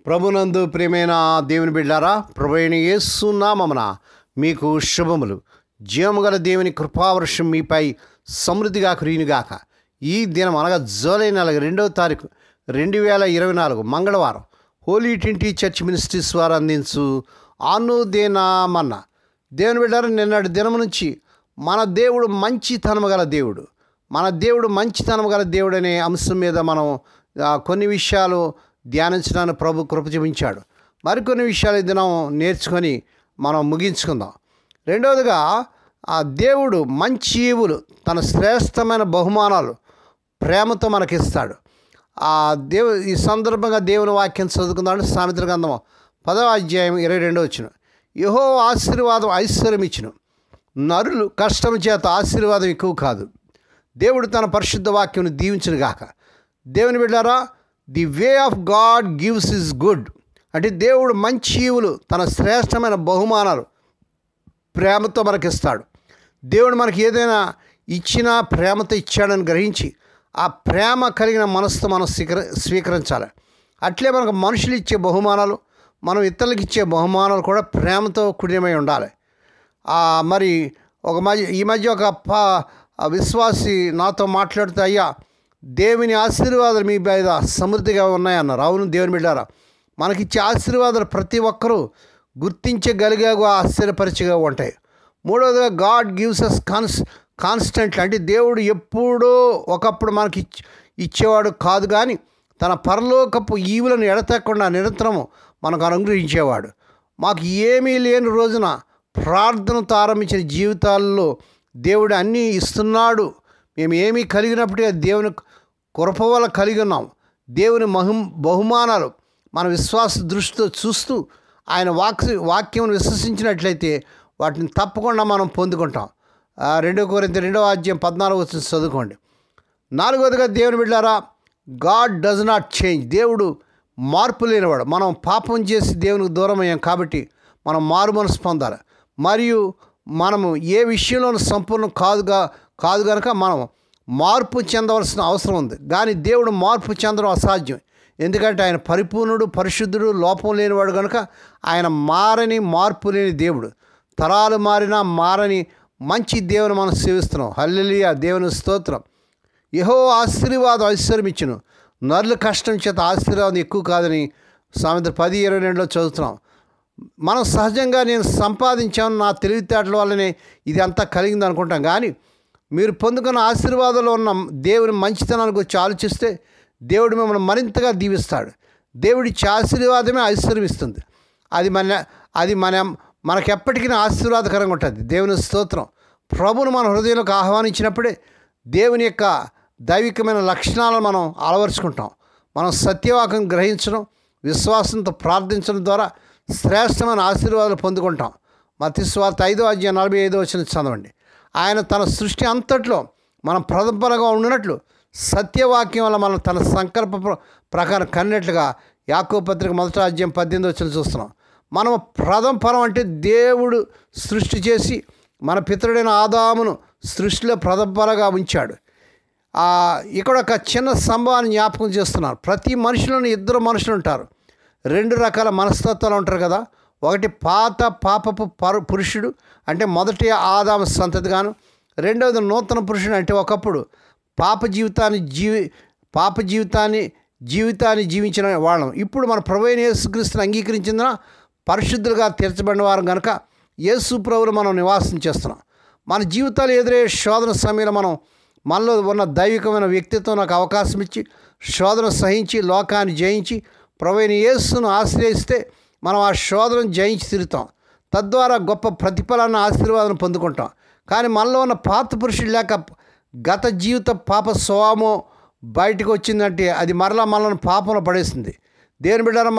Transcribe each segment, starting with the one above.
ప్రభునందు ప్రియమైన దేవుని బిడ్డారా, ప్రభువైన యేసు నామమున మీకు శుభములు. జీవముగల దేవుని కృపావర్షం మీపై సమృద్ధిగా కురియునుగాక. ఈ దినం అనగా జూలై 2వ తారీఖు 2024 మంగళవారం హోలీ ట్రింటీ చర్చ్ మినిస్ట్రీస్ వారు అందించు అనుదినమన్న. దేవుని బిడ్డారా, నిన్నటి దినం నుంచి మన దేవుడు మంచితనము గల దేవుడు, మన దేవుడు మంచితనము గల దేవుడు అనే అంశం మీద మనం కొన్ని విషయాలు ధ్యానించడానికి ప్రభు కృప చూపించాడు. మరికొన్ని విషయాలు ఈ దినం నేర్చుకొని మనం ముగించుకుందాం. రెండవదిగా, ఆ దేవుడు మంచి ఈవులు, తన శ్రేష్టమైన బహుమానాలు ప్రేమతో మనకిస్తాడు. ఈ సందర్భంగా దేవుని వాక్యం చదువుకుందాం. సామెతల గ్రంథం 10వ అధ్యాయం 22వ వచనం. యెహోవా ఆశీర్వాదం ఐశ్వర్యం ఇచ్చును, నరులు కష్టం చేత ఆశీర్వాదం ఎక్కువ కాదు. దేవుడు తన పరిశుద్ధ వాక్యం దీవించును గాక. దేవుని బిడ్డారా, the way of God gives is good. అంటే దేవుడు మంచి ఈవులు, తన శ్రేష్టమైన బహుమానాలు ప్రేమతో మనకిస్తాడు. దేవుడు మనకి ఏదైనా ఇచ్చినా ప్రేమతో ఇచ్చాడని గ్రహించి ఆ ప్రేమ కలిగిన మనసుతో మనం స్వీకరించాలి. అట్లే మనకు మనుషులు ఇచ్చే బహుమానాలు, మనం ఇతరులకు ఇచ్చే బహుమానాలు కూడా ప్రేమతో కూడినమై ఉండాలి. మరి ఈ మధ్య ఒక విశ్వాసి నాతో మాట్లాడుతూ, అయ్యా దేవుని ఆశీర్వాదాలు మీ మీద సమృద్ధిగా ఉన్నాయన్నారు. అవును దేవుని బిడ్డారా, మనకిచ్చే ఆశీర్వాదాలు ప్రతి ఒక్కరూ గుర్తించగలిగేగా ఆశ్చర్యపరిచిగా ఉంటాయి. మూడవదిగా, గాడ్ గివ్స్ అస్ కాన్స్టెంట్లీ. అంటే దేవుడు ఎప్పుడో ఒకప్పుడు మనకి ఇచ్చేవాడు కాదు, కానీ తన పరలోకపు ఈవులను ఎడతెక్కకుండా నిరంతరము మనకు అనుగ్రహించేవాడు. మాకు ఏమీ లేని రోజున ప్రార్థనతో ఆరంభించిన జీవితాల్లో దేవుడు అన్నీ ఇస్తున్నాడు. మేము ఏమీ కలిగినప్పుడే దేవుని కృప వల్ల కలిగి ఉన్నాం. దేవుని బహుమానాలు మన విశ్వాస దృష్టితో చూస్తూ ఆయన వాక్యం విశ్వసించినట్లయితే వాటిని తప్పకుండా మనం పొందుకుంటాం. 2 కొరింథీ 2వ అధ్యాయం 14వ వచనం చదువుకోండి. 4వదిగా, దేవుని బిడ్డారా, గాడ్ డస్ నాట్ చేంజ్. దేవుడు మార్పు లేనివాడు. మనం పాపం చేసి దేవునికి దూరం అయ్యాం కాబట్టి మనం మారు మనసు పొందాలి. మరియు మనము ఏ విషయంలోనూ సంపూర్ణం కాదు కనుక మనం మార్పు చెందవలసిన అవసరం ఉంది. కానీ దేవుడు మార్పు చెందడం అసాధ్యం. ఎందుకంటే ఆయన పరిపూర్ణుడు, పరిశుద్ధుడు, లోపం లేనివాడు కనుక ఆయన మార్పు లేని దేవుడు. తరాలు మారినా మారని మంచి దేవుని మనం సేవిస్తున్నాం. హల్లెలూయా, దేవుని స్తోత్రం. యెహోవా ఆశీర్వాదం ఐశ్వర్యం ఇచ్చును, నరుల కష్టం చేత ఆశీర్వాదం ఎక్కువ కాదని సామెతలు 10:22లో చదువుతున్నాం. మనం సహజంగా నేను సంపాదించాను, నా తెలివితేటల వల్లనే ఇది అంతా కలిగింది అనుకుంటాం. కానీ మీరు పొందుకున్న ఆశీర్వాదంలో ఉన్న దేవుని మంచితనానికి వచ్చి ఆలోచిస్తే దేవుడు మిమ్మల్ని మరింతగా దీవిస్తాడు. దేవుడిచ్చే ఆశీర్వాదమే ఐశ్వర్యం ఇస్తుంది. అది మనకెప్పటికీ ఆశీర్వాదకరంగా ఉంటుంది. దేవుని స్తోత్రం. ప్రభువును మన హృదయంలోకి ఆహ్వానించినప్పుడే దేవుని యొక్క దైవికమైన లక్షణాలను మనం అలవరుచుకుంటాం. మనం సత్యవాక్యం గ్రహించడం, విశ్వాసంతో ప్రార్థించడం ద్వారా శ్రేష్టమైన ఆశీర్వాదాలు పొందుకుంటాం. మత్తయి సువార్త 5వ అధ్యాయం 45వ వచనం చదవండి. ఆయన తన సృష్టి అంతట్లో మనం ప్రథమఫలంగా ఉండినట్లు సత్యవాక్యం వల్ల మనం తన సంకల్ప ప్రకారం కన్నట్లుగా యాకోబు పత్రిక 1వ అధ్యాయం 18వ వచనం చూస్తున్నాం. మనం ప్రథమ ఫలం అంటే దేవుడు సృష్టి చేసి మన పితరుడైన ఆదామును సృష్టిలో ప్రథమ ఫలంగా ఉంచాడు. ఇక్కడ ఒక చిన్న సంభవాన్ని జ్ఞాపకం చేస్తున్నారు. ప్రతి మనిషిలోని 2 మనుషులు ఉంటారు. 2 రకాల మనస్తత్వాలు ఉంటారు కదా. ఒకటి పాపపు పురుషుడు, అంటే మొదటి ఆదాము సంతతిగాను. రెండవది నూతన పురుషుడు, అంటే ఒకప్పుడు పాప జీవితాన్ని జీవించిన వాళ్ళం. ఇప్పుడు మన ప్రభువైన యేసుక్రీస్తుని అంగీకరించిన పరిశుద్ధులుగా తీర్చబడిన వారం కనుక యేసు ప్రభువులో మనం నివాసం చేస్తున్నాం. మన జీవితాలు ఎదురయ్యే శోధన సమయంలో మనలో ఉన్న దైవికమైన వ్యక్తిత్వం నాకు అవకాశం ఇచ్చి శోధన సహించి లోకాన్ని జయించి ప్రభువైన యేసును ఆశ్రయిస్తే మనం ఆ శోధనను జయించి తిరుగుతాం. తద్వారా గొప్ప ప్రతిఫలాన్ని, ఆశీర్వాదం పొందుకుంటాం. కానీ మనలో ఉన్న పాత పురుషుడు లేక గత జీవిత పాప స్వభావమో బయటకు వచ్చిందంటే అది మరలా మనల్ని పాపంలో పడేస్తుంది. దేవుని బిడ్డలారా,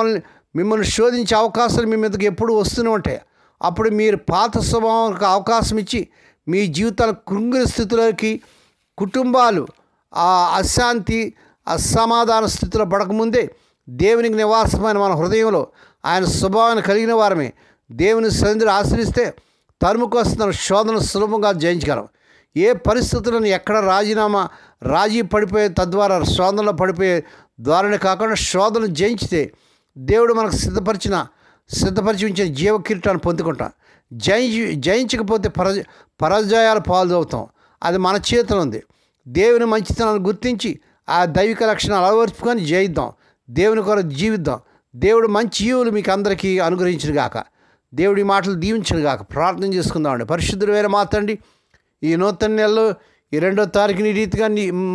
మిమ్మల్ని శోధించే అవకాశాలు మీ మీదకి ఎప్పుడు వస్తూనే ఉంటాయి. అప్పుడు మీరు పాత స్వభావానికి అవకాశం ఇచ్చి మీ జీవితాల కృంగిన స్థితిలోకి, కుటుంబాలు అశాంతి అసమాధాన స్థితిలో పడకముందే దేవునికి నివాసమైన మన హృదయంలో ఆయన స్వభావాన్ని కలిగిన వారమే దేవుని సన్నిధిని ఆశ్రయిస్తే తరుముకు వస్తున్న శోధన సులభంగా జయించగలం. ఏ పరిస్థితులను ఎక్కడ రాజీ పడిపోయే తద్వారా శోధనలో పడిపోయే ద్వారానే కాకుండా శోధన జయించితే దేవుడు మనకు సిద్ధపరిచి ఉంచిన జీవ కిరీటాన్ని పొందుకుంటాం. జయించకపోతే పరాజయాలు పాల్గొవుతాం. అది మన చేతిలో ఉంది. దేవుని మంచితనాన్ని గుర్తించి ఆ దైవిక లక్షణాలు అలవర్చుకొని జయిద్దాం. దేవుని కొరకు జీవిద్దాం. దేవుడు మంచి ఈవులు మీకు అందరికీ అనుగ్రహించును గాక. దేవుడి మాటలు దీవించును గాక. ప్రార్థన చేసుకుందామండి. పరిశుద్ధుడు వేరే మా తండ్రి, ఈ నూతన నెలలో ఈ 2వ తారీఖుని ఈ రీతిగా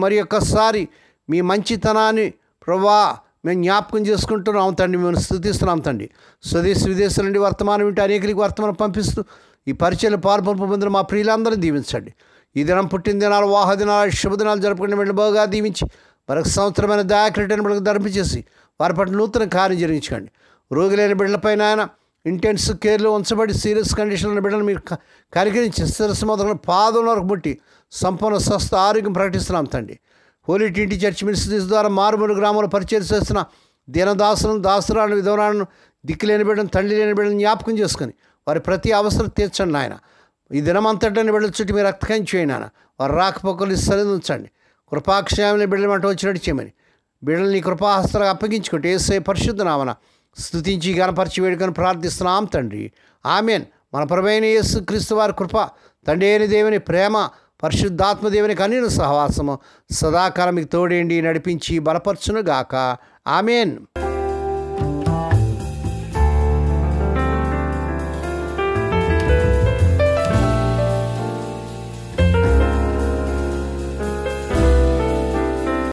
మరి ఒక్కసారి మీ మంచితనాన్ని ప్రభా మేము జ్ఞాపకం చేసుకుంటున్నాం తండ్రి. మేము స్తుతిస్తున్నాం తండ్రి. స్వదేశ విదేశాల నుండి వర్తమానం వింటే అనేకరికి వర్తమానం పంపిస్తూ ఈ పరిచయలు పాల్పంపు పొందిన మా ప్రియులందరూ దీవించండి. ఈ దినం పుట్టిన దినాలు, వాహ దినాలు, శుభదినాలు జరుపుకునే వెళ్ళి బాగా దీవించి మరొక సంవత్సరమైన దయాక్రీటను బిడ్డకు ధర్మచేసి వారి పట్ల నూతన కార్యం జరిగించండి. రోగులైన బిడ్డలపైన ఆయన ఇంటెన్సివ్ కేర్లో ఉంచబడి సీరియస్ కండిషన్లో ఉన్న బిడ్డలు మీరు కనికరించి శిరస్సు మొదలు పాదం వరకు ముట్టి సంపూర్ణ స్వస్థ ఆరోగ్యం ప్రకటిస్తున్నాం తండ్రి. హోలీ టీటీ చర్చ్ మినిస్ట్రీస్ ద్వారా మారుమూల గ్రామంలో పరిచయం చేస్తున్న దీనదాసులను, దాసురాలను, విధవరాలను, దిక్కులేని బిడ్డను, తండ్రి లేని బిడ్డను జ్ఞాపకం చేసుకొని వారి ప్రతి అవసరం తీర్చండి నాయన. ఈ దినమంతటిని బిడ్డల చుట్టూ మీరు రక్తకంచి చేయండి నాయన. వారు రాకపోకలు సరిది ఉంచండి. కృపాక్షేమని బిడ్డల మాట వచ్చినట్టు చేయమని బిడ్డల్ని కృపాహస్తలకు అప్పగించుకుంటే యేసయ్య పరిశుద్ధ నామమున స్తుతించి గణపరిచి వేడుకొని ప్రార్థిస్తున్నాం తండ్రి. ఆమేన్. మన ప్రభువైన యేసు క్రీస్తు వారి కృప, తండ్రి అయిన దేవుని ప్రేమ, పరిశుద్ధాత్మ దేవుని కన్యను సహవాసము సదాకాలం మీకు తోడేండి నడిపించి బలపరచును గాక. ఆమేన్.